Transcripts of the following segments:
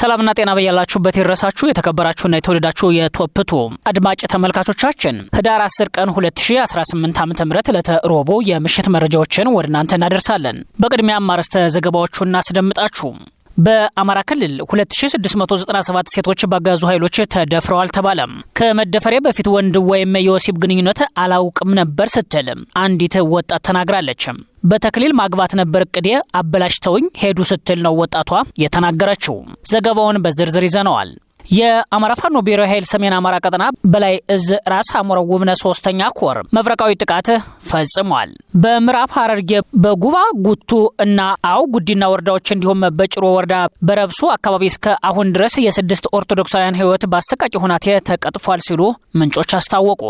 ሰላምና ጤና በያላችሁበት ይድረሳችሁ የተከበራችሁና የተወደዳችሁ የቶፕቱ አድማጭ ተመልካቾቻችን ህዳር 10 ቀን 2018 ዓ.ም ለተሮቦ የምሽት መረጃዎችን ወደ እናንተ እናደርሳለን። በቅድሚያ አርዕስተ ዘገባዎቹን እናስደምጣችሁ። በአማራ ክልል 2697 ሴቶች በአገዛዙ ኃይሎች ተደፍረዋል ተባለ። ከመደፈሬ በፊት ወንድ ወይም የወሲብ ግንኙነት አላውቅም ነበር ስትል አንዲት ወጣት ተናግራለች። በተክሊል ማግባት ነበር እቅዴ አበላሽተውኝ ሄዱ ስትል ነው ወጣቷ የተናገረችው። ዘገባውን በዝርዝር ይዘነዋል። የአማራ ፋኖ ብሔራዊ ኃይል ሰሜን አማራ ቀጠና በላይ እዝ ራስ አሞራው ውብነህ 3ኛ ኮር መብረቃዊ ጥቃት ፈጽሟል። በምዕራብ ሐረርጌ በጉባ ጉቱ እና አው ጉዲና ወረዳዎች እንዲሁም በጭሮ ወረዳ በረብሱ አካባቢ እስከ አሁን ድረስ የ6 ኦርቶዶክሳውያን ሕይወት በአሰቃቂ ሁናቴ ተቀጥፏል ሲሉ ምንጮች አስታወቁ።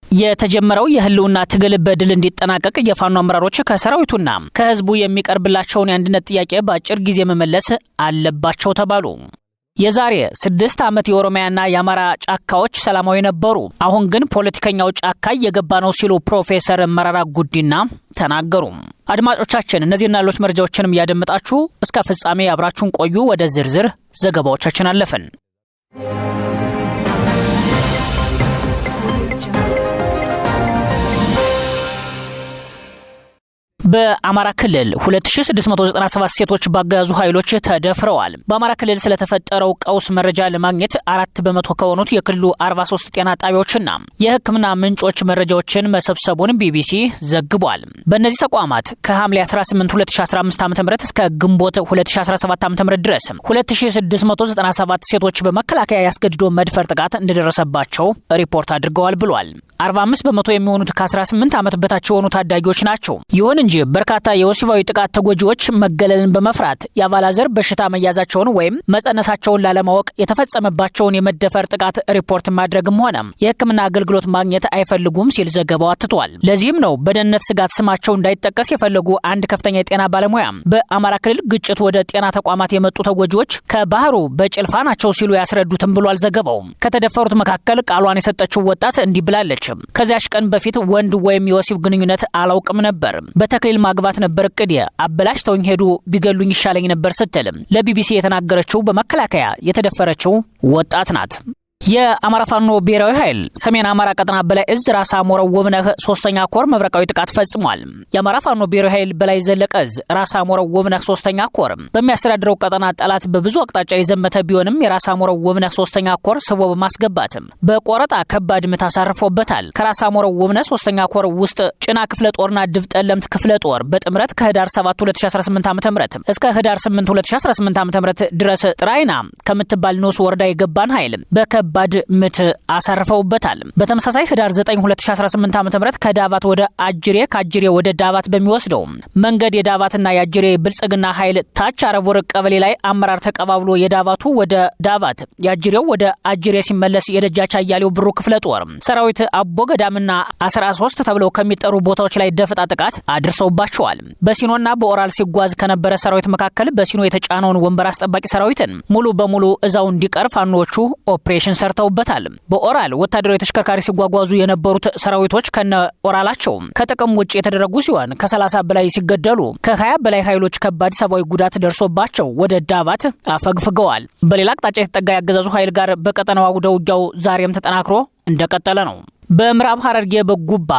የተጀመረው የህልውና ትግል በድል እንዲጠናቀቅ የፋኖ አመራሮች ከሰራዊቱና ከህዝቡ የሚቀርብላቸውን የአንድነት ጥያቄ በአጭር ጊዜ መመለስ አለባቸው ተባሉ። የዛሬ 6 ዓመት የኦሮሚያና የአማራ ጫካዎች ሰላማዊ ነበሩ። አሁን ግን ፖለቲከኛው ጫካ እየገባ ነው ሲሉ ፕሮፌሰር መረራ ጉዲና ተናገሩ። አድማጮቻችን እነዚህና ሌሎች መረጃዎችንም እያደመጣችሁ እስከ ፍጻሜ አብራችሁን ቆዩ። ወደ ዝርዝር ዘገባዎቻችን አለፍን። በአማራ ክልል 2697 ሴቶች በአገዛዙ ኃይሎች ተደፍረዋል። በአማራ ክልል ስለተፈጠረው ቀውስ መረጃ ለማግኘት 4% ከሆኑት የክልሉ 43 ጤና ጣቢያዎችና የሕክምና ምንጮች መረጃዎችን መሰብሰቡን ቢቢሲ ዘግቧል። በእነዚህ ተቋማት ከሐምሌ 18 2015 ዓ.ም እስከ ግንቦት 2017 ዓ.ም ድረስ 2697 ሴቶች በመከላከያ ያስገድዶ መድፈር ጥቃት እንደደረሰባቸው ሪፖርት አድርገዋል ብሏል። 45% የሚሆኑት ከ18 ዓመት በታች የሆኑ ታዳጊዎች ናቸው። ይሁን እንጂ በርካታ የወሲባዊ ጥቃት ተጎጂዎች መገለልን በመፍራት የአባላዘር በሽታ መያዛቸውን ወይም መጸነሳቸውን ላለማወቅ የተፈጸመባቸውን የመደፈር ጥቃት ሪፖርት ማድረግም ሆነ የሕክምና አገልግሎት ማግኘት አይፈልጉም ሲል ዘገባው አትቷል። ለዚህም ነው በደህንነት ስጋት ስማቸው እንዳይጠቀስ የፈለጉ አንድ ከፍተኛ የጤና ባለሙያ በአማራ ክልል ግጭት ወደ ጤና ተቋማት የመጡ ተጎጂዎች ከባህሩ በጭልፋ ናቸው ሲሉ ያስረዱትም ብሏል ዘገባው። ከተደፈሩት መካከል ቃሏን የሰጠችው ወጣት እንዲህ ብላለች። ከዚያች ቀን በፊት ወንድ ወይም የወሲብ ግንኙነት አላውቅም ነበር። በተክሊል ማግባት ነበር እቅዴ አበላሽተውኝ ሄዱ ቢገሉኝ ይሻለኝ ነበር ስትል ለቢቢሲ የተናገረችው በመከላከያ የተደፈረችው ወጣት ናት። የአማራ ፋኖ ብሔራዊ ኃይል ሰሜን አማራ ቀጠና በላይ እዝ ራስ አሞራው ውብነህ 3ኛ ኮር መብረቃዊ ጥቃት ፈጽሟል። የአማራ ፋኖ ብሔራዊ ኃይል በላይ ዘለቀ እዝ ራስ አሞራው ውብነህ 3ኛ ኮር በሚያስተዳድረው ቀጠና ጠላት በብዙ አቅጣጫ የዘመተ ቢሆንም የራስ አሞራው ውብነህ 3ኛ ኮር ስቦ በማስገባት በቆረጣ ከባድ ምት አሳርፎበታል። ከራስ አሞራው ውብነህ 3ኛ ኮር ውስጥ ጭና ክፍለ ጦርና ድብ ጠለምት ክፍለ ጦር በጥምረት ከህዳር 7 2018 ዓ.ም እስከ ህዳር 8 2018 ዓ.ም ድረስ ጥራይና ከምትባል ንዑስ ወረዳ የገባን ኃይል ባድ ምት አሳርፈውበታል። በተመሳሳይ ህዳር 9 2018 ዓ.ም ከዳባት ወደ አጅሬ ከአጅሬ ወደ ዳባት በሚወስደው መንገድ የዳባትና የአጅሬ ብልጽግና ኃይል ታች አረቦር ቀበሌ ላይ አመራር ተቀባብሎ የዳባቱ ወደ ዳባት የአጅሬው ወደ አጅሬ ሲመለስ የደጃች አያሌው ብሩ ክፍለ ጦር ሰራዊት አቦ ገዳምና 13 ተብለው ከሚጠሩ ቦታዎች ላይ ደፈጣ ጥቃት አድርሰውባቸዋል። በሲኖና በኦራል ሲጓዝ ከነበረ ሰራዊት መካከል በሲኖ የተጫነውን ወንበር አስጠባቂ ሰራዊትን ሙሉ በሙሉ እዛው እንዲቀር ፋኖቹ ኦፕሬሽን ሰርተውበታል። በኦራል ወታደራዊ ተሽከርካሪ ሲጓጓዙ የነበሩት ሰራዊቶች ከነ ኦራላቸው ከጥቅም ውጭ የተደረጉ ሲሆን ከ30 በላይ ሲገደሉ ከ20 በላይ ኃይሎች ከባድ ሰብአዊ ጉዳት ደርሶባቸው ወደ ዳባት አፈግፍገዋል። በሌላ አቅጣጫ የተጠጋ ያገዛዙ ኃይል ጋር በቀጠናው አውደ ውጊያው ዛሬም ተጠናክሮ እንደቀጠለ ነው። በምዕራብ ሐረርጌ በጉባ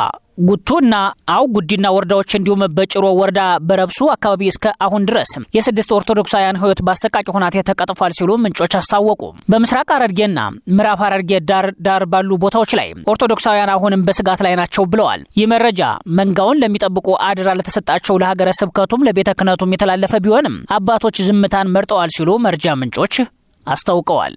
ጉቱና አው ጉዲና ወረዳዎች እንዲሁም በጭሮ ወረዳ በረብሱ አካባቢ እስከ አሁን ድረስ የ6 ኦርቶዶክሳውያን ሕይወት በአሰቃቂ ሁናቴ ተቀጥፏል ሲሉ ምንጮች አስታወቁ። በምስራቅ ሐረርጌና ምዕራብ ሐረርጌ ዳር ባሉ ቦታዎች ላይ ኦርቶዶክሳውያን አሁንም በስጋት ላይ ናቸው ብለዋል። ይህ መረጃ መንጋውን ለሚጠብቁ አድራ ለተሰጣቸው ለሀገረ ስብከቱም ለቤተ ክህነቱም የተላለፈ ቢሆንም አባቶች ዝምታን መርጠዋል ሲሉ መረጃ ምንጮች አስታውቀዋል።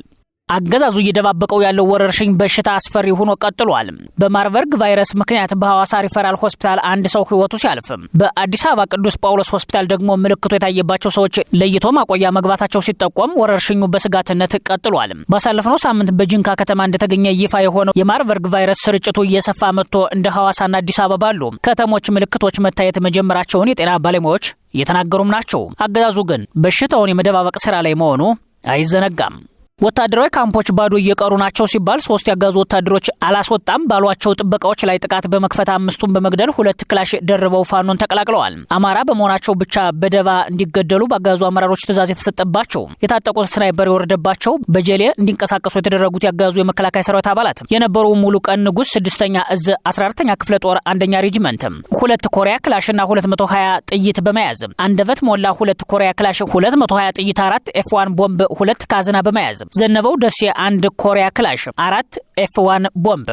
አገዛዙ እየደባበቀው ያለው ወረርሽኝ በሽታ አስፈሪ ሆኖ ቀጥሏል። በማርበርግ ቫይረስ ምክንያት በሐዋሳ ሪፈራል ሆስፒታል አንድ ሰው ሕይወቱ ሲያልፍ በአዲስ አበባ ቅዱስ ጳውሎስ ሆስፒታል ደግሞ ምልክቱ የታየባቸው ሰዎች ለይቶ ማቆያ መግባታቸው ሲጠቆም ወረርሽኙ በስጋትነት ቀጥሏል። ባሳለፍነው ሳምንት በጂንካ ከተማ እንደተገኘ ይፋ የሆነው የማርበርግ ቫይረስ ስርጭቱ እየሰፋ መጥቶ እንደ ሐዋሳና አዲስ አበባ ባሉ ከተሞች ምልክቶች መታየት መጀመራቸውን የጤና ባለሙያዎች እየተናገሩም ናቸው። አገዛዙ ግን በሽታውን የመደባበቅ ስራ ላይ መሆኑ አይዘነጋም። ወታደራዊ ካምፖች ባዶ እየቀሩ ናቸው ሲባል 3 ያጋዙ ወታደሮች አላስወጣም ባሏቸው ጥበቃዎች ላይ ጥቃት በመክፈት 5ቱን በመግደል 2 ክላሽ ደርበው ፋኖን ተቀላቅለዋል። አማራ በመሆናቸው ብቻ በደባ እንዲገደሉ ባጋዙ አመራሮች ትዕዛዝ የተሰጠባቸው የታጠቁት ስናይፐር የወረደባቸው በጀሌ እንዲንቀሳቀሱ የተደረጉት ያጋዙ የመከላከያ ሰራዊት አባላት የነበሩ ሙሉ ቀን ንጉስ 6ኛ እዝ 14ኛ ክፍለ ጦር 1ኛ ሬጂመንት 2 ኮሪያ ክላሽና 220 ጥይት በመያዝ አንደበት ሞላ 2 ኮሪያ ክላሽ 220 ጥይት 4 F1 ቦምብ 2 ካዝና በመያዝ ዘነበው ደሴ 1 ኮሪያ ክላሽ 4 F1 ቦምብ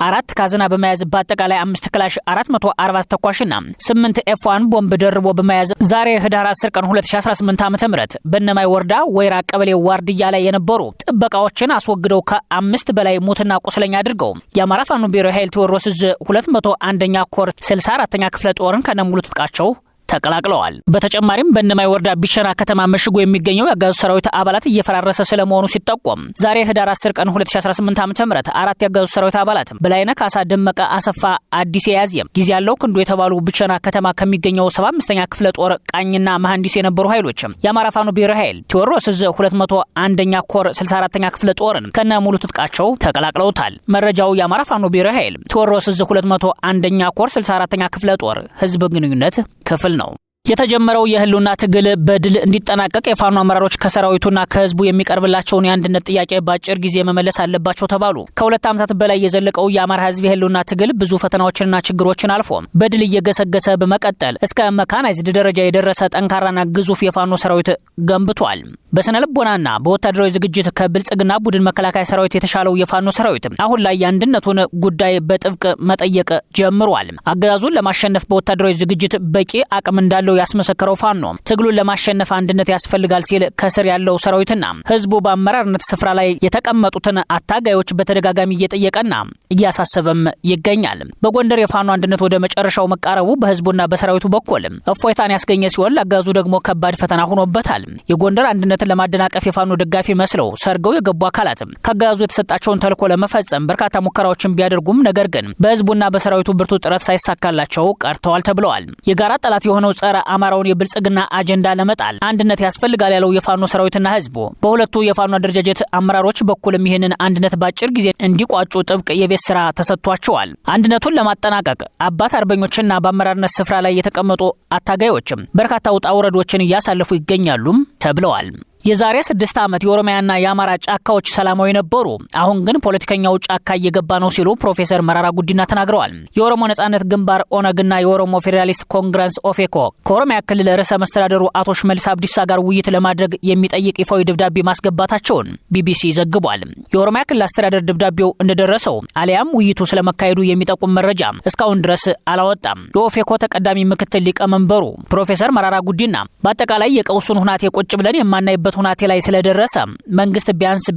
4 ካዝና በመያዝ በአጠቃላይ 5 ክላሽ 440 ተኳሽና 8 F1 ቦምብ ደርቦ በመያዝ ዛሬ ህዳር 10 ቀን 2018 ዓ.ም በነማይ ወረዳ ወይራ ቀበሌ ዋርድያ ላይ የነበሩ ጥበቃዎችን አስወግደው ከ5 በላይ ሞትና ቁስለኛ አድርገው የአማራ ፋኖ ብሔራዊ ኃይል ቴዎድሮስ 201ኛ ኮር 64ኛ ክፍለ ጦርን ከነሙሉ ትጥቃቸው ተቀላቅለዋል። በተጨማሪም በእነማይ ወረዳ ቢሸና ከተማ መሽጎ የሚገኘው ያጋዙ ሰራዊት አባላት እየፈራረሰ ስለመሆኑ ሲጠቆም ዛሬ ህዳር 10 ቀን 2018 ዓ.ም 4 ያጋዙ ሰራዊት አባላት በላይነ ካሳ ደመቀ አሰፋ አዲስ ያዝየም ጊዜ ያለው ክንዱ የተባሉ ቢሸና ከተማ ከሚገኘው 75ኛ ክፍለ ጦር ቃኝና መሐንዲስ የነበሩ ኃይሎች የአማራ ፋኖ ብሔራዊ ኃይል ቴዎድሮስ 201ኛ ኮር 64ኛ ክፍለ ጦርን ከነሙሉ ትጥቃቸው ተቀላቅለውታል። መረጃው የአማራ ፋኖ ብሔራዊ ኃይል ቴዎድሮስ 201ኛ ኮር 64ኛ ክፍለ ጦር ህዝብ ግንኙነት ክፍል ነው። የተጀመረው የህልውና ትግል በድል እንዲጠናቀቅ የፋኖ አመራሮች ከሰራዊቱና ከህዝቡ የሚቀርብላቸውን የአንድነት ጥያቄ በአጭር ጊዜ መመለስ አለባቸው ተባሉ። ከ2 ዓመታት በላይ የዘለቀው የአማራ ህዝብ የህልውና ትግል ብዙ ፈተናዎችንና ችግሮችን አልፎ በድል እየገሰገሰ በመቀጠል እስከ መካናይዝድ ደረጃ የደረሰ ጠንካራና ግዙፍ የፋኖ ሰራዊት ገንብቷል። በስነ ልቦናና በወታደራዊ ዝግጅት ከብልጽግና ቡድን መከላከያ ሰራዊት የተሻለው የፋኖ ሰራዊት አሁን ላይ የአንድነቱን ጉዳይ በጥብቅ መጠየቅ ጀምሯል። አገዛዙን ለማሸነፍ በወታደራዊ ዝግጅት በቂ አቅም እንዳለው ያስመሰከረው ፋኖ ትግሉን ለማሸነፍ አንድነት ያስፈልጋል ሲል ከስር ያለው ሰራዊትና ህዝቡ በአመራርነት ስፍራ ላይ የተቀመጡትን አታጋዮች በተደጋጋሚ እየጠየቀና እያሳሰበም ይገኛል። በጎንደር የፋኖ አንድነት ወደ መጨረሻው መቃረቡ በህዝቡና በሰራዊቱ በኩል እፎይታን ያስገኘ ሲሆን ለአገዛዙ ደግሞ ከባድ ፈተና ሆኖበታል። የጎንደር አንድነትን ለማደናቀፍ የፋኖ ደጋፊ መስለው ሰርገው የገቡ አካላት ከአገዛዙ የተሰጣቸውን ተልዕኮ ለመፈጸም በርካታ ሙከራዎችን ቢያደርጉም ነገር ግን በህዝቡና በሰራዊቱ ብርቱ ጥረት ሳይሳካላቸው ቀርተዋል ተብለዋል። የጋራ ጠላት የሆነው ጸረ አማራውን የብልጽግና አጀንዳ ለመጣል አንድነት ያስፈልጋል ያለው የፋኖ ሰራዊትና ህዝቡ በሁለቱ የፋኖ አደረጃጀት አመራሮች በኩልም ይህንን አንድነት ባጭር ጊዜ እንዲቋጩ ጥብቅ የቤት ስራ ተሰጥቷቸዋል። አንድነቱን ለማጠናቀቅ አባት አርበኞችና በአመራርነት ስፍራ ላይ የተቀመጡ አታጋዮችም በርካታ ውጣ ውረዶችን እያሳለፉ ይገኛሉም ተብለዋል። የዛሬ 6 ዓመት የኦሮሚያና የአማራ ጫካዎች ሰላማዊ ነበሩ። አሁን ግን ፖለቲከኛው ጫካ እየገባ ነው ሲሉ ፕሮፌሰር መራራ ጉዲና ተናግረዋል። የኦሮሞ ነጻነት ግንባር ኦነግና የኦሮሞ ፌዴራሊስት ኮንግረስ ኦፌኮ ከኦሮሚያ ክልል ርዕሰ መስተዳደሩ አቶ ሽመልስ አብዲሳ ጋር ውይይት ለማድረግ የሚጠይቅ ይፋዊ ደብዳቤ ማስገባታቸውን ቢቢሲ ዘግቧል። የኦሮሚያ ክልል አስተዳደር ደብዳቤው እንደደረሰው አሊያም ውይይቱ ስለመካሄዱ የሚጠቁም መረጃ እስካሁን ድረስ አላወጣም። የኦፌኮ ተቀዳሚ ምክትል ሊቀመንበሩ ፕሮፌሰር መራራ ጉዲና በአጠቃላይ የቀውሱን ሁናቴ ቁጭ ብለን የማናይበት ሁናቴ ላይ ስለደረሰ መንግስት ቢያንስ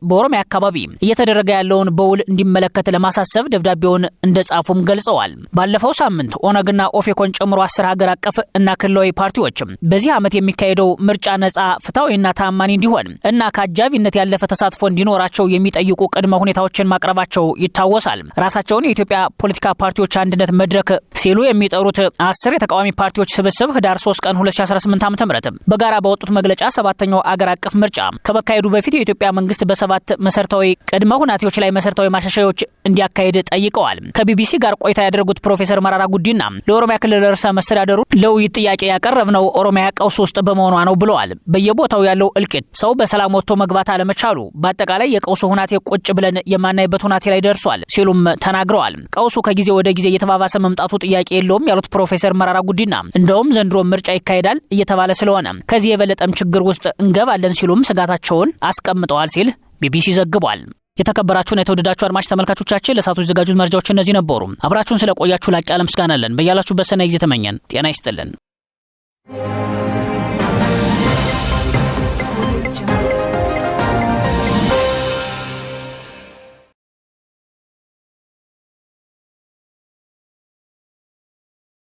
በኦሮሚያ አካባቢ እየተደረገ ያለውን በውል እንዲመለከት ለማሳሰብ ደብዳቤውን እንደጻፉም ገልጸዋል። ባለፈው ሳምንት ኦነግና ኦፌኮን ጨምሮ 10 ሀገር አቀፍ እና ክልላዊ ፓርቲዎች በዚህ ዓመት የሚካሄደው ምርጫ ነጻ፣ ፍትሃዊና ታማኒ እንዲሆን እና ከአጃቢነት ያለፈ ተሳትፎ እንዲኖራቸው የሚጠይቁ ቅድመ ሁኔታዎችን ማቅረባቸው ይታወሳል። ራሳቸውን የኢትዮጵያ ፖለቲካ ፓርቲዎች አንድነት መድረክ ሲሉ የሚጠሩት 10 የተቃዋሚ ፓርቲዎች ስብስብ ህዳር 3 ቀን 2018 ዓ.ም በጋራ ባወጡት መግለጫ 7ኛው አገር አቀፍ ምርጫ ከመካሄዱ በፊት የኢትዮጵያ መንግስት በ7 መሰረታዊ ቅድመ ሁኔታዎች ላይ መሰረታዊ ማሻሻያዎች እንዲያካሄድ ጠይቀዋል። ከቢቢሲ ጋር ቆይታ ያደረጉት ፕሮፌሰር መራራ ጉዲና ለኦሮሚያ ክልል ርዕሰ መስተዳደሩ ለውይይት ጥያቄ ያቀረብነው ኦሮሚያ ቀውስ ውስጥ በመሆኗ ነው ብለዋል። በየቦታው ያለው እልቂት፣ ሰው በሰላም ወጥቶ መግባት አለመቻሉ፣ በአጠቃላይ የቀውሱ ሁናቴ ቁጭ ብለን የማናይበት ሁናቴ ላይ ደርሷል ሲሉም ተናግረዋል። ቀውሱ ከጊዜ ወደ ጊዜ እየተባባሰ መምጣቱ ጥያቄ የለውም ያሉት ፕሮፌሰር መራራ ጉዲና እንደውም ዘንድሮ ምርጫ ይካሄዳል እየተባለ ስለሆነ ከዚህ የበለጠም ችግር ውስጥ እንገባለን ሲሉም ስጋታቸውን አስቀምጠዋል ሲል ቢቢሲ ዘግቧል። የተከበራችሁና የተወደዳችሁ አድማጭ ተመልካቾቻችን ለሰዓቱ የተዘጋጁት መረጃዎች እነዚህ ነበሩ። አብራችሁን ስለቆያችሁ ላቅ ያለ ምስጋና አለን። በያላችሁበት ሰናይ ጊዜ ተመኘን። ጤና ይስጥልን።